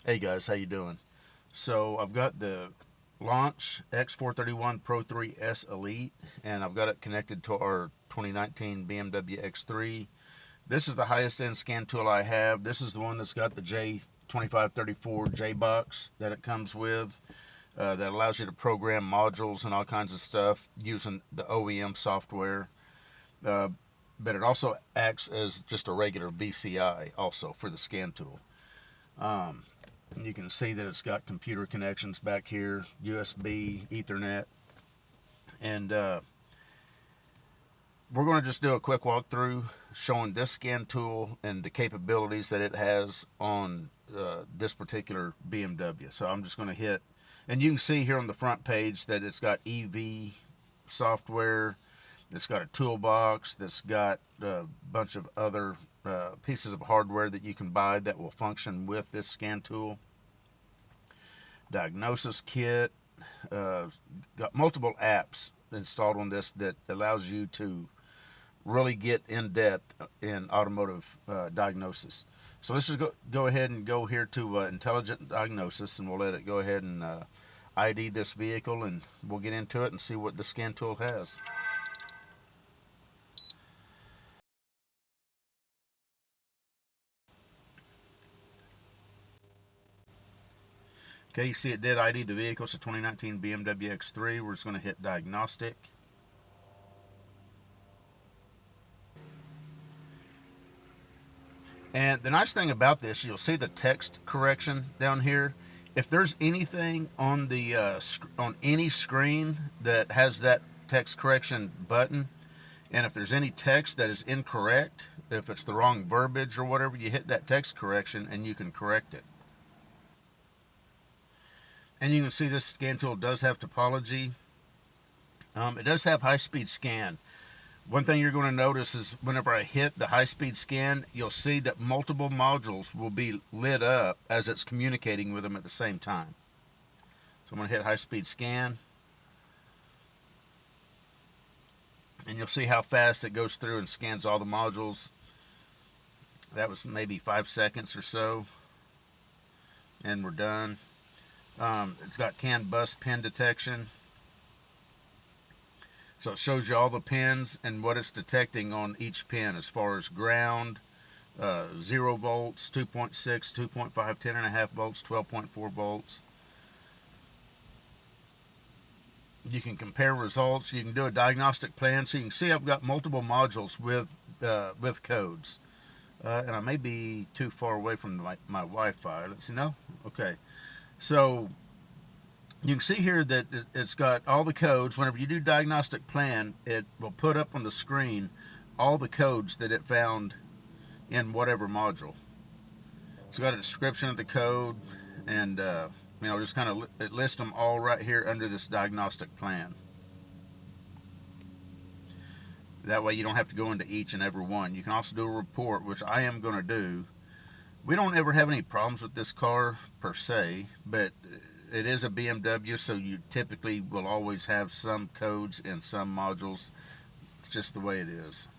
Hey guys, how you doing? So I've got the Launch X431 Pro3S Elite, and I've got it connected to our 2019 BMW X3. This is the highest end scan tool I have. This is the one that's got the J2534 J box that it comes with, that allows you to program modules and all kinds of stuff using the OEM software. But it also acts as just a regular VCI also for the scan tool. You can see that it's got computer connections back here, USB, Ethernet, and we're going to just do a quick walkthrough showing this scan tool and the capabilities that it has on this particular BMW. So I'm just going to hit, and you can see here on the front page that it's got EV software, it's got a toolbox, that's got a bunch of other pieces of hardware that you can buy that will function with this scan tool. Diagnosis kit, got multiple apps installed on this that allows you to really get in depth in automotive diagnosis. So let's just go ahead and go here to intelligent diagnosis, and we'll let it go ahead and ID this vehicle, and we'll get into it and see what the scan tool has. Okay, you see it did ID the vehicle. It's a 2019 BMW X3. We're just going to hit diagnostic. And the nice thing about this, you'll see the text correction down here. If there's anything on the on any screen that has that text correction button, and if there's any text that is incorrect, if it's the wrong verbiage or whatever, you hit that text correction and you can correct it. And you can see this scan tool does have topology. It does have high-speed scan. One thing you're going to notice is whenever I hit the high-speed scan, you'll see that multiple modules will be lit up as it's communicating with them at the same time. So I'm going to hit high-speed scan, and you'll see how fast it goes through and scans all the modules. That was maybe 5 seconds or so, and we're done. It's got CAN bus pin detection. So it shows you all the pins and what it's detecting on each pin as far as ground, 0 volts, 2.6, 2.5, 10.5 volts, 12.4 volts. You can compare results. You can do a diagnostic plan. So you can see I've got multiple modules with codes. And I may be too far away from my Wi-Fi. Let's see. No? Okay. So you can see here that it's got all the codes. Whenever you do diagnostic plan, it will put up on the screen all the codes that it found in whatever module. It's got a description of the code, and just kind of it lists them all right here under this diagnostic plan. That way you don't have to go into each and every one. You can also do a report, which I am going to do. We don't ever have any problems with this car per se, but it is a BMW, so you typically will always have some codes in some modules. It's just the way it is.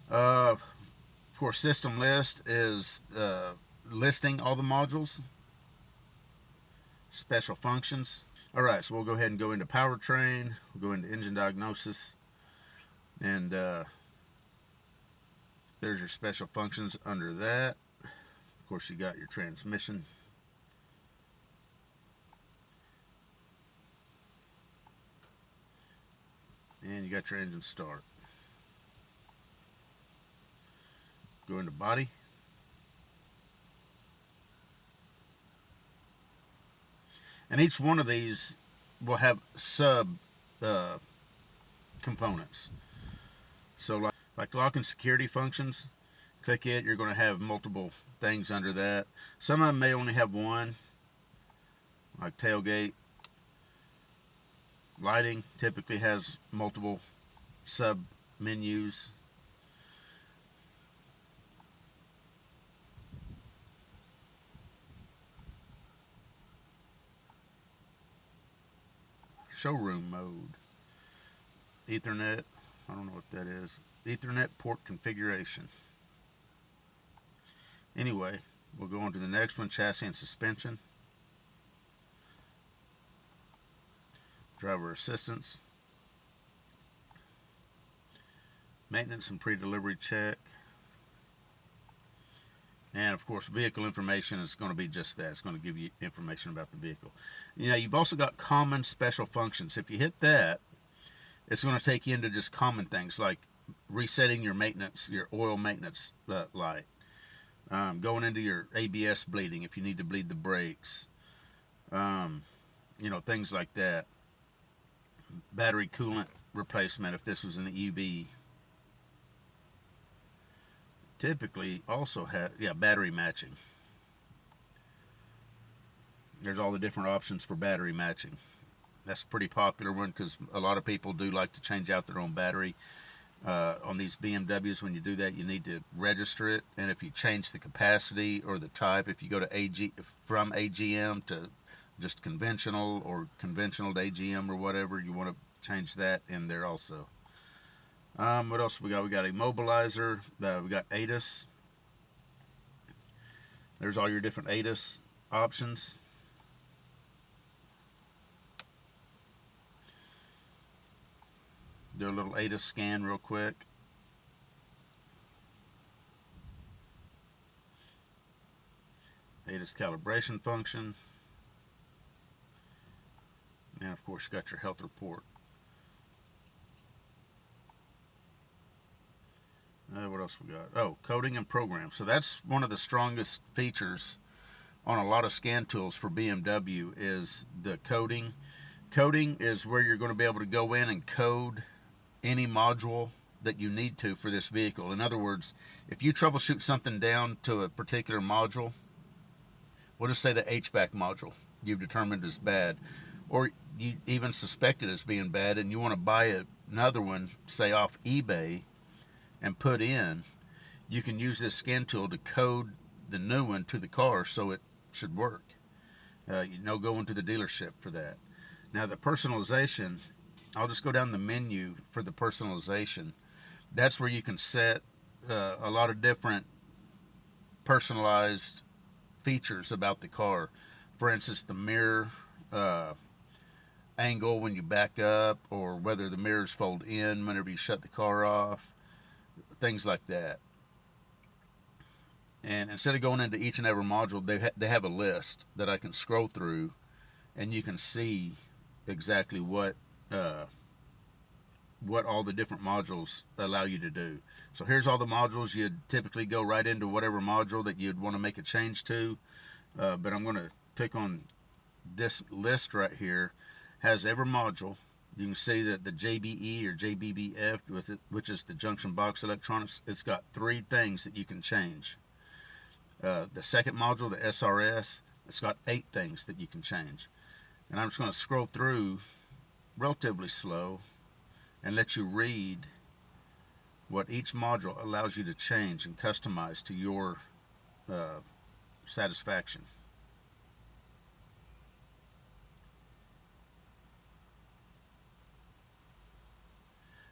Of course, system list is listing all the modules. Special functions. All right, so we'll go ahead and go into powertrain. We'll go into engine diagnosis, and there's your special functions under that. Of course, you got your transmission. And you got your engine start. Go into body. And each one of these will have sub components. So like lock and security functions, click it, you're going to have multiple things under that. Some of them may only have one, like tailgate. Lighting typically has multiple sub menus. Showroom mode. Ethernet. I don't know what that is. Ethernet port configuration. Anyway, we'll go on to the next one, chassis and suspension. Driver assistance. Maintenance and pre-delivery check. And of course, vehicle information is going to be just that. It's going to give you information about the vehicle. You know, you've also got common special functions. If you hit that, it's going to take you into just common things like resetting your maintenance, your oil maintenance light. Going into your ABS bleeding if you need to bleed the brakes. You know, things like that. Battery coolant replacement if this was an EV. Typically also have, battery matching. There's all the different options for battery matching. That's a pretty popular one because a lot of people do like to change out their own battery. On these BMWs, when you do that, you need to register it, and if you change the capacity or the type, if you go to from AGM to just conventional or conventional to AGM or whatever, you want to change that in there also. What else we got? We got immobilizer. We got ADAS. There's all your different ADAS options. Do a little ADAS scan real quick. ADAS calibration function. And of course, you got your health report. What else we got? Oh, coding and program. So that's one of the strongest features on a lot of scan tools for BMW is the coding. Coding is where you're going to be able to go in and code any module that you need to for this vehicle. In other words, if you troubleshoot something down to a particular module, we'll just say the HVAC module you've determined is bad, or you even suspect it as being bad, and you want to buy another one, say off eBay, and put in, you can use this scan tool to code the new one to the car so it should work. Going to the dealership for that. Now the personalization, I'll just go down the menu for the personalization. That's where you can set a lot of different personalized features about the car. For instance, the mirror angle when you back up, or whether the mirrors fold in whenever you shut the car off. Things like that. And instead of going into each and every module, they have a list that I can scroll through, and you can see exactly what all the different modules allow you to do. So here's all the modules. You'd typically go right into whatever module that you'd want to make a change to, but I'm going to click on this list right here. Has every module. You can see that the JBE or JBBF, which is the junction box electronics, it's got 3 things that you can change. The second module, the SRS, it's got 8 things that you can change. And I'm just going to scroll through relatively slow and let you read what each module allows you to change and customize to your satisfaction.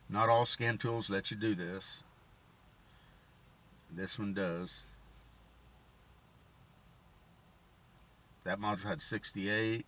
Not all scan tools let you do this. This one does. That module had 68.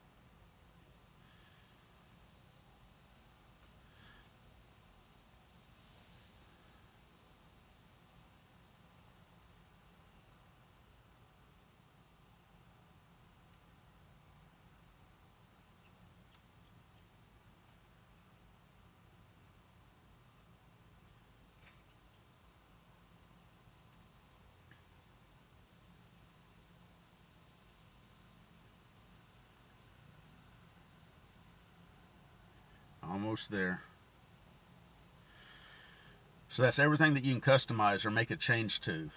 Almost there. So that's everything that you can customize or make a change to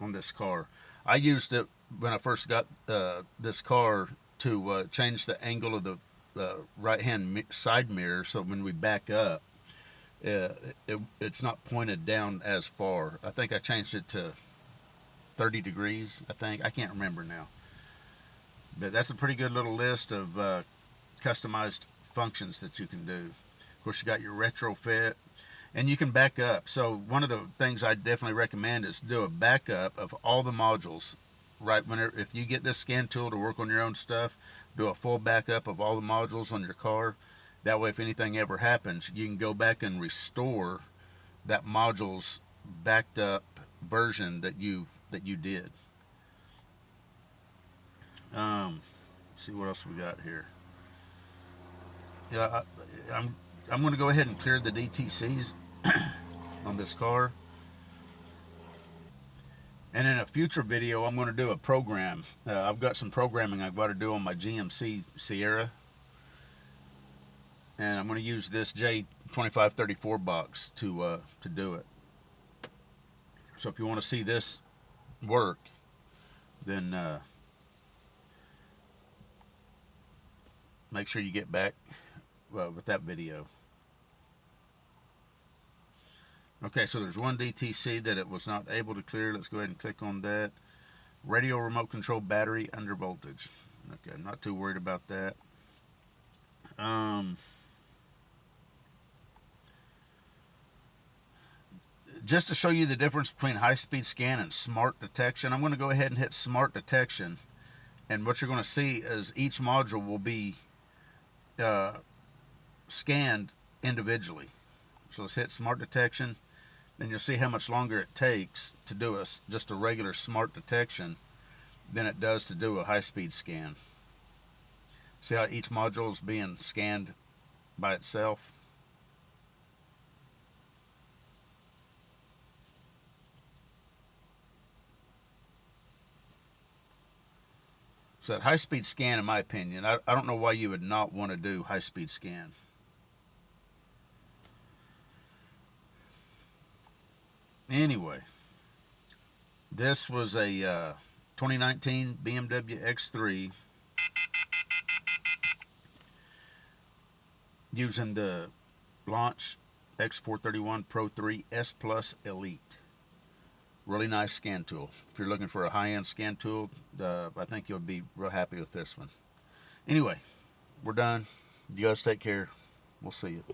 on this car. I used it when I first got this car to change the angle of the right-hand side mirror, so when we back up, it's not pointed down as far. I think I changed it to 30 degrees, I can't remember now. But that's a pretty good little list of customized functions that you can do. Of course, you got your retrofit, and you can back up. So one of the things I definitely recommend is do a backup of all the modules. Right, whenever if you get this scan tool to work on your own stuff, do a full backup of all the modules on your car. That way, if anything ever happens, you can go back and restore that module's backed up version that you did. See what else we got here. Yeah, I'm going to go ahead and clear the DTCs on this car. And in a future video, I'm going to do a program. I've got some programming I've got to do on my GMC Sierra. And I'm going to use this J2534 box to do it. So if you want to see this work, then make sure you get back with that video. Okay, so there's one DTC that it was not able to clear. Let's go ahead and click on that. Radio remote control battery under voltage. Okay, I'm not too worried about that. Just to show you the difference between high-speed scan and smart detection, I'm going to go ahead and hit smart detection. And what you're going to see is each module will be scanned individually. So let's hit smart detection. Then you'll see how much longer it takes to do just a regular smart detection than it does to do a high-speed scan. See how each module is being scanned by itself? So that high-speed scan, in my opinion, I don't know why you would not want to do high-speed scan. Anyway, this was a 2019 BMW X3 using the Launch X431 Pro3S Elite. Really nice scan tool. If you're looking for a high-end scan tool, I think you'll be real happy with this one. Anyway, we're done. You guys take care. We'll see you.